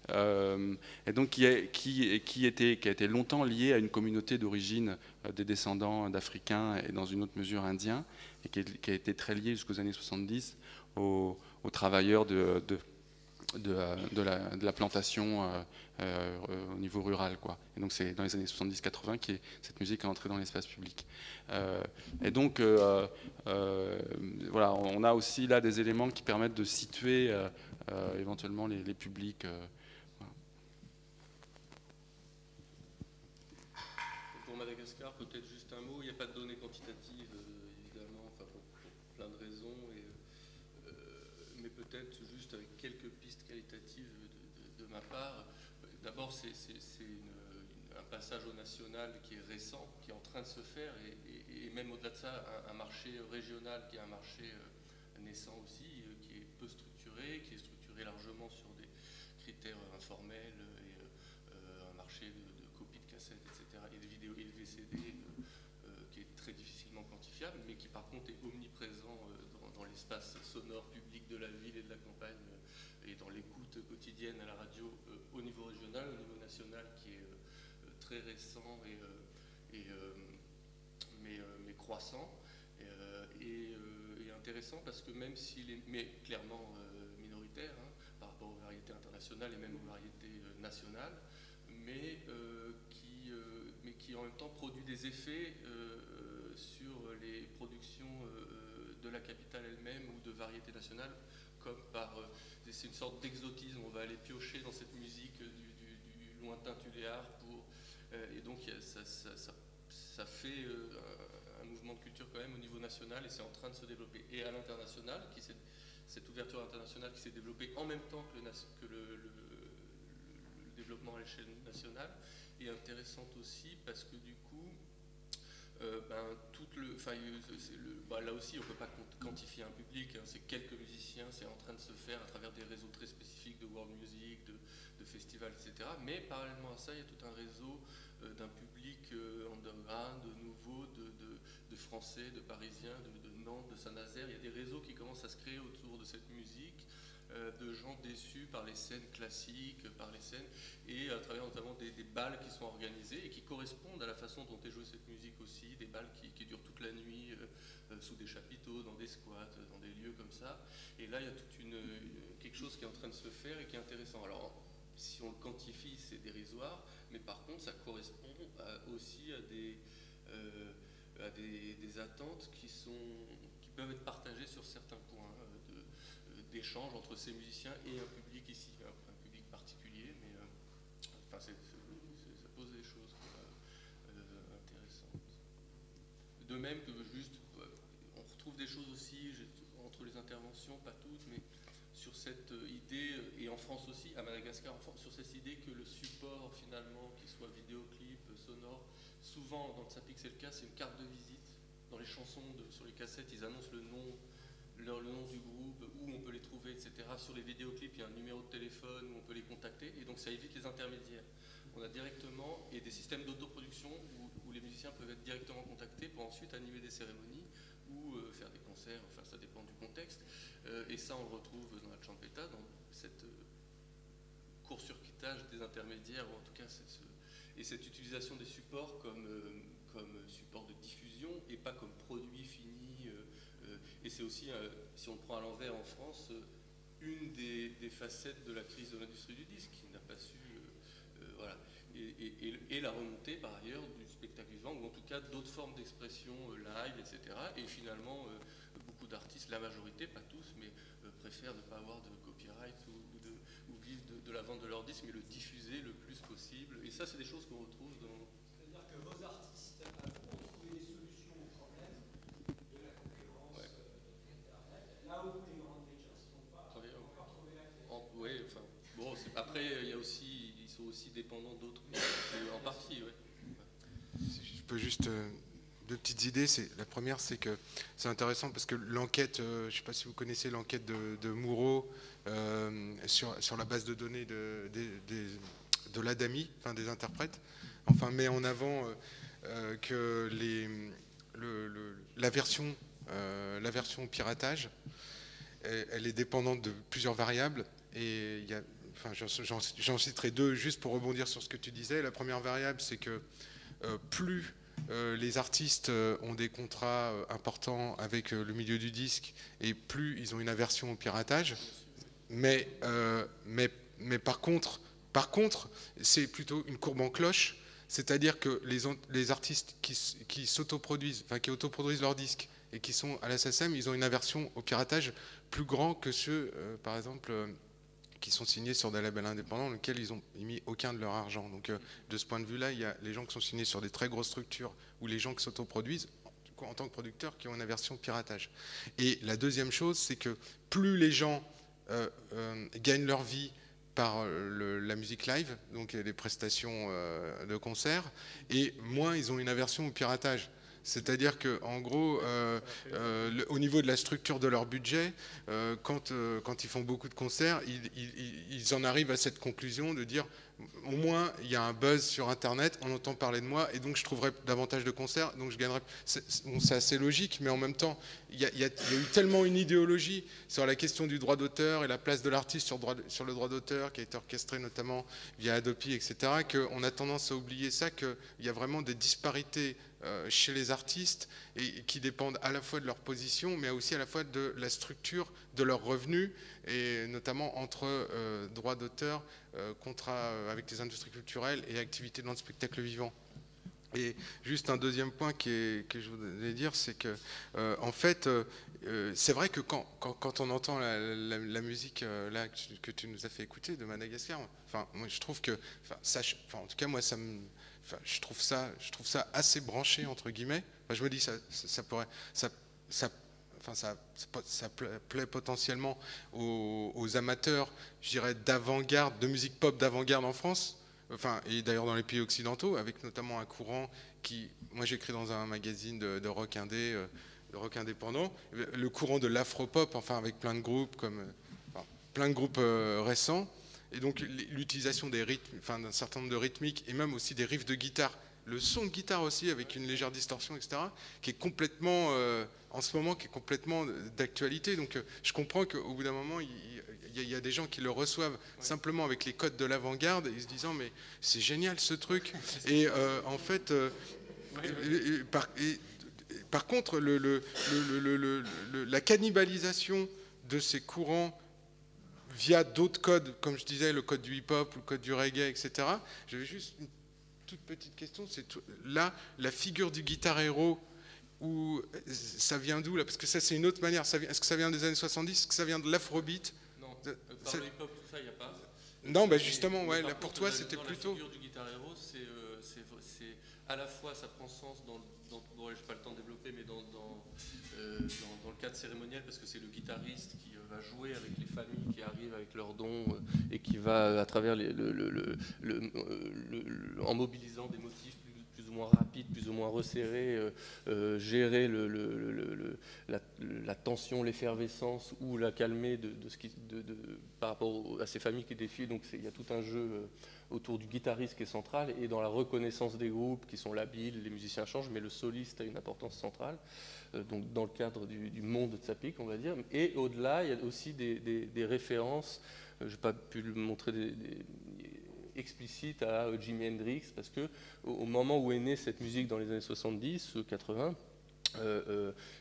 B: Et donc qui a été longtemps lié à une communauté d'origine des descendants d'Africains et dans une autre mesure indiens, et qui a été très lié jusqu'aux années 70 aux travailleurs de la plantation au niveau rural, quoi. Et donc c'est dans les années 70-80 que cette musique est entrée dans l'espace public. Et donc voilà, on a aussi là des éléments qui permettent de situer éventuellement les publics.
I: Madagascar, peut-être juste un mot. Il n'y a pas de données quantitatives, évidemment, enfin, pour plein de raisons. Mais peut-être juste avec quelques pistes qualitatives de ma part. D'abord, c'est un passage au national qui est récent, qui est en train de se faire, et même au-delà de ça, un marché régional qui est un marché naissant aussi, qui est peu structuré, qui est structuré largement sur des critères informels, et un marché de copies de cassettes, etc., et de vidéos et de VCD, qui est très difficilement quantifiable, mais qui par contre est omniprésent dans l'espace sonore public de la ville et de la campagne, et dans l'écoute quotidienne à la radio au niveau régional, au niveau national, qui est très récent mais croissant, et intéressant parce que même s'il est, mais clairement minoritaire par rapport aux variétés internationales et même aux variétés nationales, mais qui en même temps produit des effets sur les productions de la capitale elle-même ou de variétés nationales, comme c'est une sorte d'exotisme. On va aller piocher dans cette musique du lointain Tuléar et donc ça fait un mouvement de culture quand même au niveau national, et c'est en train de se développer. Et à l'international, cette ouverture internationale qui s'est développée en même temps que le développement à l'échelle nationale est intéressante aussi parce que du coup, là aussi on ne peut pas quantifier un public, c'est quelques musiciens, c'est en train de se faire à travers des réseaux très spécifiques de world music, de festivals, etc. Mais parallèlement à ça, il y a tout un réseau d'un public underground, de nouveau, de Français, de Parisiens, de Nantes, de Saint-Nazaire. Il y a des réseaux qui commencent à se créer autour de cette musique, de gens déçus par les scènes classiques, par les scènes, et à travers notamment des bals qui sont organisés et qui correspondent à la façon dont est jouée cette musique aussi, des bals qui durent toute la nuit, sous des chapiteaux, dans des squats, dans des lieux comme ça. Et là, il y a quelque chose qui est en train de se faire et qui est intéressant. Alors, si on le quantifie, c'est dérisoire, mais par contre, ça correspond aussi à des attentes qui peuvent être partagées sur certains points d'échange entre ces musiciens et un public ici, un public particulier, mais ça pose des choses intéressantes. De même que on retrouve des choses aussi entre les interventions, pas toutes, mais sur cette idée, et en France aussi, à Madagascar, sur cette idée que le support finalement, qu'il soit vidéoclip, sonore, souvent dans le Tsapik c'est le cas, c'est une carte de visite. Dans les chansons, sur les cassettes, ils annoncent le nom du groupe, où on peut les trouver, etc. Sur les vidéoclips, il y a un numéro de téléphone où on peut les contacter, et donc ça évite les intermédiaires. On a directement, et des systèmes d'autoproduction où les musiciens peuvent être directement contactés pour ensuite animer des cérémonies ou faire des concerts, enfin ça dépend du contexte. Et ça, on le retrouve dans la champeta, dans cette court-circuitage des intermédiaires, ou en tout cas, et cette utilisation des supports comme support de diffusion et pas comme produit fini. Et c'est aussi, si on le prend à l'envers en France, une des facettes de la crise de l'industrie du disque, qui n'a pas su... voilà. Et la remontée, par ailleurs, du spectacle vivant, ou en tout cas d'autres formes d'expression live, etc. Et finalement, beaucoup d'artistes, la majorité, pas tous, mais préfèrent ne pas avoir de copyright ou vivre de la vente de leur disque, mais le diffuser le plus possible. Et ça, c'est des choses qu'on retrouve dans...
H: C'est-à-dire que vos artistes ont trouvé des solutions aux problèmes de la concurrence Internet, là où les grandes majors n'ont pas encore trouvé la clé.
I: Oui, enfin, bon, après, ils sont aussi dépendants d'autres, en partie, oui.
A: Si je peux juste... deux petites idées. La première, c'est que c'est intéressant parce que l'enquête, je ne sais pas si vous connaissez l'enquête de Moureau sur la base de données de l'ADAMI, enfin des interprètes, enfin met en avant que la version piratage, elle est dépendante de plusieurs variables, et j'en citerai deux juste pour rebondir sur ce que tu disais. La première variable, c'est que plus les artistes ont des contrats importants avec le milieu du disque, et plus ils ont une aversion au piratage. Mais par contre, c'est plutôt une courbe en cloche, c'est-à-dire que les artistes qui s'autoproduisent, enfin qui autoproduisent leurs disques et qui sont à la SACEM, ils ont une aversion au piratage plus grand que ceux, par exemple, qui sont signés sur des labels indépendants dans lesquels ils n'ont mis aucun de leur argent. Donc de ce point de vue-là, il y a les gens qui sont signés sur des très grosses structures ou les gens qui s'autoproduisent en tant que producteurs qui ont une aversion piratage. Et la deuxième chose, c'est que plus les gens gagnent leur vie par la musique live, donc les prestations de concert, et moins ils ont une aversion au piratage. C'est-à-dire qu'en gros, au niveau de la structure de leur budget, quand ils font beaucoup de concerts, ils en arrivent à cette conclusion de dire au moins il y a un buzz sur Internet, on entend parler de moi, et donc je trouverai davantage de concerts, donc je gagnerai. C'est assez logique, mais en même temps, il y a eu tellement une idéologie sur la question du droit d'auteur et la place de l'artiste sur le droit d'auteur, qui a été orchestré notamment via Adopi, etc., qu'on a tendance à oublier ça, qu'il y a vraiment des disparités chez les artistes et qui dépendent à la fois de leur position mais aussi à la fois de la structure de leurs revenus et notamment entre droits d'auteur, contrats avec les industries culturelles et activités dans le spectacle vivant. Et juste un deuxième point que je voulais dire, c'est que en fait c'est vrai que quand on entend la musique là que tu nous as fait écouter de Madagascar, enfin moi je trouve que en tout cas moi ça me je trouve ça assez branché entre guillemets. Enfin, je me dis ça plaît potentiellement aux amateurs, je dirais, d'avant-garde, de musique pop d'avant-garde en France. Enfin, et d'ailleurs dans les pays occidentaux, avec notamment un courant qui, moi j'écris dans un magazine de rock indé, de rock indépendant, le courant de l'afro-pop, enfin avec plein de groupes récents. Et donc l'utilisation des rythmes, enfin d'un certain nombre de rythmiques et même aussi des riffs de guitare, le son de guitare aussi avec une légère distorsion, etc., qui est complètement, en ce moment, qui est complètement d'actualité. Donc je comprends qu'au bout d'un moment, il y a des gens qui le reçoivent simplement avec les codes de l'avant-garde et se disant mais c'est génial ce truc. Et en fait, par contre, la cannibalisation de ces courants via d'autres codes, comme je disais, le code du hip-hop, le code du reggae, etc. J'avais juste une toute petite question, c'est là, la figure du guitar héros, où ça vient d'où là? Parce que ça, c'est une autre manière. Est-ce que ça vient des années 70? Est-ce que ça vient de l'afrobeat?
I: Non, par le hip-hop, tout ça, il n'y a pas.
A: Non, bah justement, ouais, là, pour toi, c'était plutôt...
I: La figure du guitar héros, c'est à la fois, ça prend sens bon, je n'ai pas le temps de développer, mais dans le cadre cérémoniel, parce que c'est le guitariste qui va jouer avec les familles qui arrivent avec leurs dons et qui va, à travers en mobilisant des motifs plus ou moins rapides, plus ou moins resserrés, gérer la tension, l'effervescence ou la calmer par rapport à ces familles qui défilent. Donc il y a tout un jeu autour du guitariste qui est central, et dans la reconnaissance des groupes qui sont labiles, les musiciens changent, mais le soliste a une importance centrale, donc dans le cadre du monde de Tsapic, on va dire. Et au-delà, il y a aussi des références, je n'ai pas pu le montrer explicites à Jimi Hendrix, parce que au moment où est née cette musique dans les années 70, 80,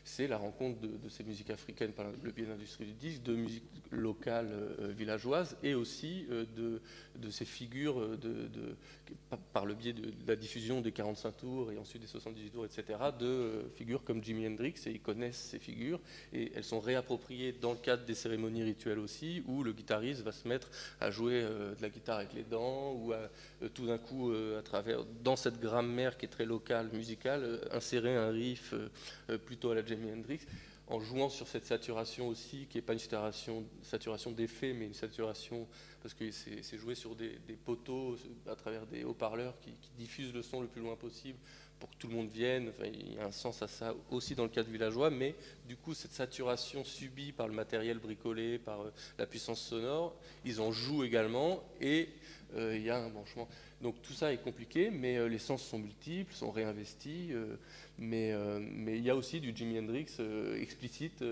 I: c'est la rencontre de ces musiques africaines par le biais de l'industrie du disque, de musiques locales villageoises, et aussi de ces figures par le biais de la diffusion des 45 tours et ensuite des 78 tours, etc., de figures comme Jimi Hendrix, et ils connaissent ces figures et elles sont réappropriées dans le cadre des cérémonies rituelles aussi, où le guitariste va se mettre à jouer de la guitare avec les dents, ou tout d'un coup, dans cette grammaire qui est très locale, musicale, insérer un riff plutôt à la Jimi Hendrix, en jouant sur cette saturation aussi, qui n'est pas une saturation d'effet, mais une saturation, parce que c'est joué sur des poteaux à travers des haut-parleurs qui diffusent le son le plus loin possible pour que tout le monde vienne. Enfin, il y a un sens à ça aussi dans le cadre villageois, mais du coup cette saturation subie par le matériel bricolé, par la puissance sonore, ils en jouent également, et il y a un branchement. Donc tout ça est compliqué, mais les sens sont multiples, sont réinvestis, mais il y a aussi du Jimi Hendrix explicite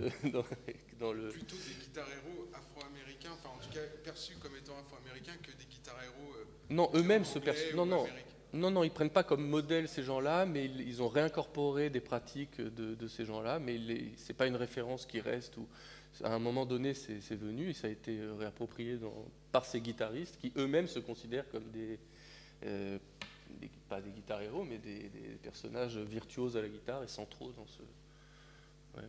I: dans le...
A: Plutôt des guitares héros afro-américains, enfin en tout cas perçus comme étant afro-américains, que des guitares héros...
I: non, eux-mêmes se perçoivent... Non, ils ne prennent pas comme modèle ces gens-là, mais ils ont réincorporé des pratiques de ces gens-là, mais ce n'est pas une référence qui reste. À un moment donné, c'est venu, et ça a été réapproprié par ces guitaristes qui eux-mêmes se considèrent comme pas des guitares héros, mais des personnages virtuoses à la guitare et centraux dans ce... Ouais.